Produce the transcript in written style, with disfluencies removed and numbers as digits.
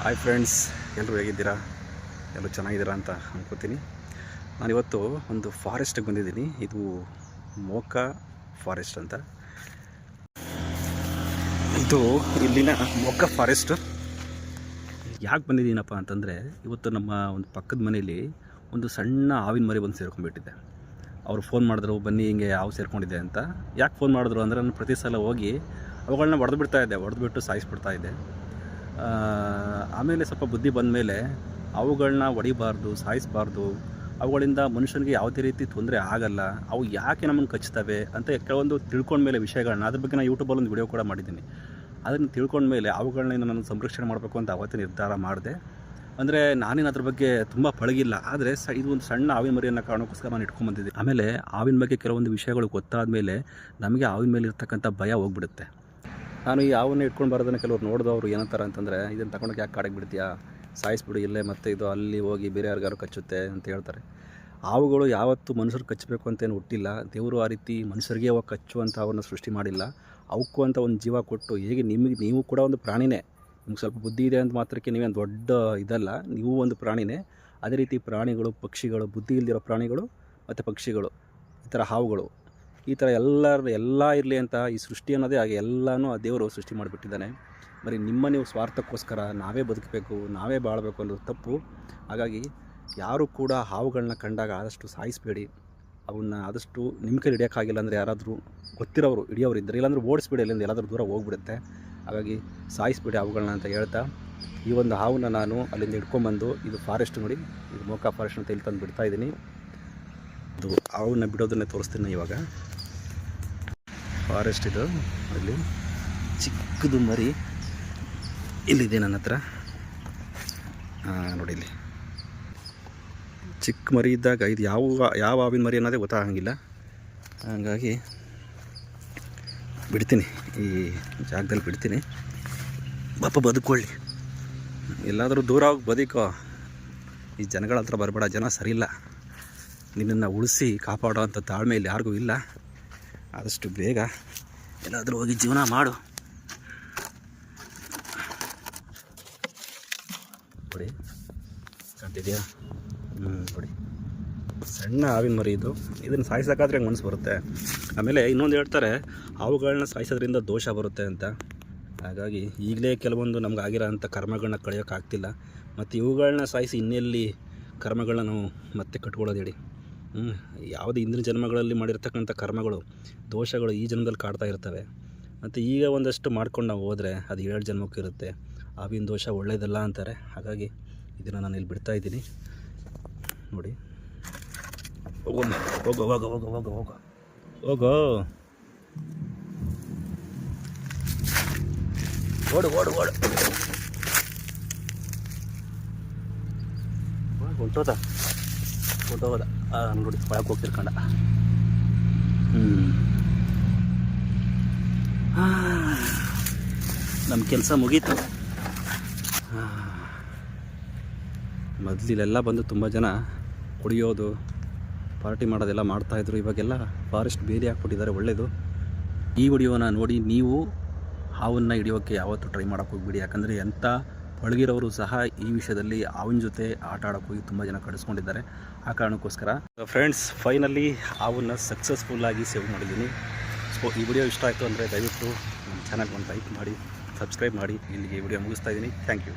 Hi friends, ಎಲ್ಲರೂ ಹೇಗಿದ್ದೀರಾ? ಎಲ್ಲರೂ ಚೆನ್ನಾಗಿದ್ದೀರಾ ಅಂತ ಅನ್ಕೋತೀನಿ. ನಾನಿವತ್ತು ಒಂದು ಫಾರೆಸ್ಟಿಗೆ ಬಂದಿದ್ದೀನಿ. ಇದು ಮೋಕಾ ಫಾರೆಸ್ಟ್ ಅಂತ. ಇದು ಇಲ್ಲಿನ ಮೋಕಾ ಫಾರೆಸ್ಟು. ಯಾಕೆ ಬಂದಿದ್ದೀನಪ್ಪ ಅಂತಂದರೆ, ಇವತ್ತು ನಮ್ಮ ಒಂದು ಪಕ್ಕದ ಮನೆಯಲ್ಲಿ ಒಂದು ಸಣ್ಣ ಹಾವಿನ ಮರಿ ಬಂದು ಸೇರ್ಕೊಂಡ್ಬಿಟ್ಟಿದೆ. ಅವರು ಫೋನ್ ಮಾಡಿದ್ರು, ಬನ್ನಿ ಹಿಂಗೆ ಹಾವು ಸೇರ್ಕೊಂಡಿದೆ ಅಂತ. ಯಾಕೆ ಫೋನ್ ಮಾಡಿದ್ರು ಅಂದರೆ, ನಾನು ಪ್ರತಿ ಸಲ ಹೋಗಿ ಅವುಗಳನ್ನ ಹೊಡೆದ್ಬಿಟ್ಟು ಸಾಯಿಸ್ಬಿಡ್ತಾ ಇದ್ದೆ. ಆಮೇಲೆ ಸ್ವಲ್ಪ ಬುದ್ಧಿ ಬಂದ ಮೇಲೆ ಅವುಗಳನ್ನ ಹೊಡಿಬಾರ್ದು, ಸಾಯಿಸಬಾರ್ದು, ಅವುಗಳಿಂದ ಮನುಷ್ಯನಿಗೆ ಯಾವುದೇ ರೀತಿ ತೊಂದರೆ ಆಗಲ್ಲ, ಅವು ಯಾಕೆ ನಮ್ಮನ್ನು ಕಚ್ತವೆ ಅಂತ ಕೆಲವೊಂದು ತಿಳ್ಕೊಂಡ್ಮೇಲೆ ವಿಷಯಗಳನ್ನ, ಅದ್ರ ಬಗ್ಗೆ ನಾನು ಯೂಟ್ಯೂಬಲ್ಲಿ ಒಂದು ವಿಡಿಯೋ ಕೂಡ ಮಾಡಿದ್ದೀನಿ. ಅದನ್ನು ತಿಳ್ಕೊಂಡ್ಮೇಲೆ ಅವುಗಳನ್ನ ನಾನು ಸಂರಕ್ಷಣೆ ಮಾಡಬೇಕು ಅಂತ ಅವತ್ತೇ ನಿರ್ಧಾರ ಮಾಡಿದೆ. ಅಂದರೆ ನಾನೇನು ಅದ್ರ ಬಗ್ಗೆ ತುಂಬ ಪಳಗಿಲ್ಲ, ಆದರೆ ಇದು ಒಂದು ಸಣ್ಣ ಹಾವಿನ ಮರಿಯನ್ನು ಕಾರಣಕ್ಕೋಸ್ಕರ ನಾನು ಇಟ್ಕೊಂಡ್ಬಂದಿದ್ದೆ. ಆಮೇಲೆ ಹಾವಿನ ಬಗ್ಗೆ ಕೆಲವೊಂದು ವಿಷಯಗಳು ಗೊತ್ತಾದ ಮೇಲೆ ನಮಗೆ ಹಾವಿನ ಮೇಲೆ ಇರ್ತಕ್ಕಂಥ ಭಯ ಹೋಗ್ಬಿಡುತ್ತೆ. ನಾನು ಈ ಹಾವನ್ನು ಇಟ್ಕೊಂಡು ಬರೋದನ್ನು ಕೆಲವರು ನೋಡಿದವರು ಏನಂತಾರೆ ಅಂತಂದರೆ, ಇದನ್ನು ತಗೊಂಡೋಗಿ ಯಾಕೆ ಕಾಡಕ್ಕೆ ಬಿಡ್ತೀಯಾ, ಸಾಯಿಸ್ಬಿಡು ಇಲ್ಲೇ, ಮತ್ತು ಇದು ಅಲ್ಲಿ ಹೋಗಿ ಬೇರೆ ಯಾರಿಗಾರು ಕಚ್ಚುತ್ತೆ ಅಂತ ಹೇಳ್ತಾರೆ. ಹಾವುಗಳು ಯಾವತ್ತೂ ಮನುಷ್ಯರು ಕಚ್ಚಬೇಕು ಅಂತೇನು ಹುಟ್ಟಿಲ್ಲ. ದೇವರು ಆ ರೀತಿ ಮನುಷ್ಯರಿಗೆ ಹೋಗಿ ಕಚ್ಚುವಂಥ ಅವನ್ನು ಸೃಷ್ಟಿ ಮಾಡಿಲ್ಲ. ಅವಕ್ಕೂ ಅಂತ ಒಂದು ಜೀವ ಕೊಟ್ಟು, ಹೇಗೆ ನೀವು ಕೂಡ ಒಂದು ಪ್ರಾಣಿನೇ, ನಿಮ್ಗೆ ಸ್ವಲ್ಪ ಬುದ್ಧಿ ಇದೆ ಅಂತ ಮಾತ್ರಕ್ಕೆ ನೀವೇನು ದೊಡ್ಡ ಇದಲ್ಲ, ನೀವು ಒಂದು ಪ್ರಾಣಿನೇ. ಅದೇ ರೀತಿ ಪ್ರಾಣಿಗಳು, ಪಕ್ಷಿಗಳು, ಬುದ್ಧಿ ಇಲ್ದಿರೋ ಪ್ರಾಣಿಗಳು ಮತ್ತು ಪಕ್ಷಿಗಳು, ಈ ಥರ ಹಾವುಗಳು, ಈ ಥರ ಎಲ್ಲ ಇರಲಿ ಅಂತ ಈ ಸೃಷ್ಟಿ ಅನ್ನೋದೇ ಹಾಗೆ ಎಲ್ಲನೂ ಆ ದೇವರು ಸೃಷ್ಟಿ ಮಾಡಿಬಿಟ್ಟಿದ್ದಾನೆ. ಬರೀ ನೀವು ಸ್ವಾರ್ಥಕ್ಕೋಸ್ಕರ ನಾವೇ ಬದುಕಬೇಕು, ನಾವೇ ಬಾಳಬೇಕು ಅನ್ನೋದು ತಪ್ಪು. ಹಾಗಾಗಿ ಯಾರೂ ಕೂಡ ಹಾವುಗಳನ್ನ ಕಂಡಾಗ ಆದಷ್ಟು ಸಾಯಿಸಬೇಡಿ. ಅವನ್ನ ಆದಷ್ಟು ನಿಮ್ಮ ಕೈ ಹಿಡಿಯೋಕ್ಕಾಗಿಲ್ಲ ಅಂದರೆ ಯಾರಾದರೂ ಗೊತ್ತಿರೋರು ಹಿಡಿಯೋರು ಇದ್ದರೆ, ಇಲ್ಲಾಂದ್ರೆ ಓಡಿಸ್ಬೇಡಿ, ಅಲ್ಲಿಂದ ಎಲ್ಲಾದರೂ ದೂರ ಹೋಗ್ಬಿಡುತ್ತೆ. ಹಾಗಾಗಿ ಸಾಯಿಸ್ಬೇಡಿ ಹಾವುಗಳನ್ನ ಅಂತ ಹೇಳ್ತಾ, ಈ ಒಂದು ಹಾವನ್ನ ನಾನು ಅಲ್ಲಿಂದ ಹಿಡ್ಕೊಂಬಂದು, ಇದು ಫಾರೆಸ್ಟ್ ನೋಡಿ, ಇದು ಮೋಕಾ ಫಾರೆಸ್ಟ್ ಅಂತ ಇಲ್ಲಿ ತಂದು ಬಿಡ್ತಾಯಿದ್ದೀನಿ. ಇದು ಹಾವನ್ನ ಬಿಡೋದನ್ನೇ ತೋರಿಸ್ತೀನಿ ಇವಾಗ. ಫಾರೆಸ್ಟ್ ಇದು, ಅಲ್ಲಿ ಚಿಕ್ಕದು ಮರಿ ಇಲ್ಲಿದೆ ನನ್ನ ಹತ್ರ. ನೋಡಿ, ಇಲ್ಲಿ ಚಿಕ್ಕ ಮರಿ ಇದ್ದಾಗ ಇದು ಯಾವ ಹಾವಿನ ಮರಿ ಅನ್ನೋದೇ ಗೊತ್ತಾಗಂಗಿಲ್ಲ. ಹಾಗಾಗಿ ಬಿಡ್ತೀನಿ, ಈ ಜಾಗದಲ್ಲಿ ಬಿಡ್ತೀನಿ. ಪಾಪ ಬದುಕೊಳ್ಳಿ, ಎಲ್ಲಾದರೂ ದೂರ ಹೋಗಿ ಬದುಕೋ. ಈ ಜನಗಳ ಹತ್ರ ಬರಬೇಡ, ಜನ ಸರಿಯಿಲ್ಲ. ನಿನ್ನನ್ನು ಉಳಿಸಿ ಕಾಪಾಡೋ ಅಂಥ ತಾಳ್ಮೆ ಇಲ್ಲಿ ಯಾರಿಗೂ ಇಲ್ಲ. ಆದಷ್ಟು ಬೇಗ ಎಲ್ಲಾದರೂ ಹೋಗಿ ಜೀವನ ಮಾಡು. ನೋಡಿ, ಕಾಣ್ತಿದೆಯಾ? ನೋಡಿ, ಸಣ್ಣ ಹಾವಿನ ಮರಿ ಇದು. ಇದನ್ನು ಸಾಯಿಸೋಕ್ಕಾದ್ರೆ ಮನಸ್ಸು ಬರುತ್ತೆ. ಆಮೇಲೆ ಇನ್ನೊಂದು ಹೇಳ್ತಾರೆ, ಹಾವುಗಳನ್ನ ಸಾಯಿಸೋದ್ರಿಂದ ದೋಷ ಬರುತ್ತೆ ಅಂತ. ಹಾಗಾಗಿ ಈಗಲೇ ಕೆಲವೊಂದು ನಮ್ಗೆ ಆಗಿರೋ ಅಂಥ ಕರ್ಮಗಳನ್ನ ಕಳೆಯೋಕ್ಕಾಗ್ತಿಲ್ಲ, ಮತ್ತು ಇವುಗಳನ್ನ ಸಾಯಿಸಿ ಇನ್ನೆಲ್ಲಿ ಕರ್ಮಗಳನ್ನ ನಾವು ಮತ್ತೆ ಕಟ್ಕೊಳ್ಳೋದು ಹೇಳಿ. ಯಾವುದೇ ಹಿಂದಿನ ಜನ್ಮಗಳಲ್ಲಿ ಮಾಡಿರ್ತಕ್ಕಂಥ ಕರ್ಮಗಳು, ದೋಷಗಳು ಈ ಜನ್ಮದಲ್ಲಿ ಕಾಡ್ತಾ ಇರ್ತವೆ. ಮತ್ತು ಈಗ ಒಂದಷ್ಟು ಮಾಡ್ಕೊಂಡು ನಾವು ಹೋದರೆ ಅದು 7 ಜನ್ಮಕ್ಕೆ ಇರುತ್ತೆ. ಹಾವಿನ ದೋಷ ಒಳ್ಳೆಯದಲ್ಲ ಅಂತಾರೆ. ಹಾಗಾಗಿ ಇದನ್ನು ನಾನು ಇಲ್ಲಿ ಬಿಡ್ತಾಯಿದ್ದೀನಿ. ನೋಡಿ, ಹೋಗೋ ಹೋಗೋ ಹೋಗೋ ಹೋಗೋ ಹೋಗೋ ಹೋಗೋ ಹೋಗೋ ಓಡು ಓಡು ಓಡು ಹೊಂಟೋದ ಹೊಂಟೋದ. ನೋಡಿ, ಒಳಗೆ ಹೋಗ್ತಿರ್ಕೊಂಡ. ನಮ್ಮ ಕೆಲಸ ಮುಗೀತು. ಮೊದಲಿಲೆಲ್ಲ ಬಂದು ತುಂಬ ಜನ ಕುಡಿಯೋದು, ಪಾರ್ಟಿ ಮಾಡೋದೆಲ್ಲ ಮಾಡ್ತಾಯಿದ್ರು. ಇವಾಗೆಲ್ಲ ಫಾರೆಸ್ಟ್ ಬೇಲಿ ಹಾಕ್ಬಿಟ್ಟಿದ್ದಾರೆ. ಒಳ್ಳೆಯದು. ಈ ವಿಡಿಯೋನ ನೋಡಿ ನೀವು ಹಾವನ್ನು ಹಿಡಿಯೋಕ್ಕೆ ಯಾವತ್ತೂ ಟ್ರೈ ಮಾಡೋಕ್ಕೆ ಹೋಗ್ಬಿಡಿ. ಯಾಕಂದರೆ ಎಂಥ ಪಳಗಿರೋರು ಸಹ ಈ ವಿಷಯದಲ್ಲಿ ಹಾವಿನ ಜೊತೆ ಆಟ ಆಡೋಕ್ಕೆ ಹೋಗಿ ತುಂಬ ಜನ ಕಡಿಸ್ಕೊಂಡಿದ್ದಾರೆ. ಆ ಕಾರಣಕ್ಕೋಸ್ಕರ ಫ್ರೆಂಡ್ಸ್, ಫೈನಲಿ ಹಾವನ್ನು ಸಕ್ಸಸ್ಫುಲ್ಲಾಗಿ ಸೇವ್ ಮಾಡಿದ್ದೀನಿ. ಸೊ ಈ ವಿಡಿಯೋ ಇಷ್ಟ ಆಯಿತು ಅಂದರೆ ದಯವಿಟ್ಟು ನಮ್ಮ ಚಾನಲ್ಗೆ ಒಂದು ಲೈಕ್ ಮಾಡಿ, ಸಬ್ಸ್ಕ್ರೈಬ್ ಮಾಡಿ. ಇಲ್ಲಿಗೆ ಈ ವಿಡಿಯೋ ಮುಗಿಸ್ತಾ ಇದ್ದೀನಿ. Thank you.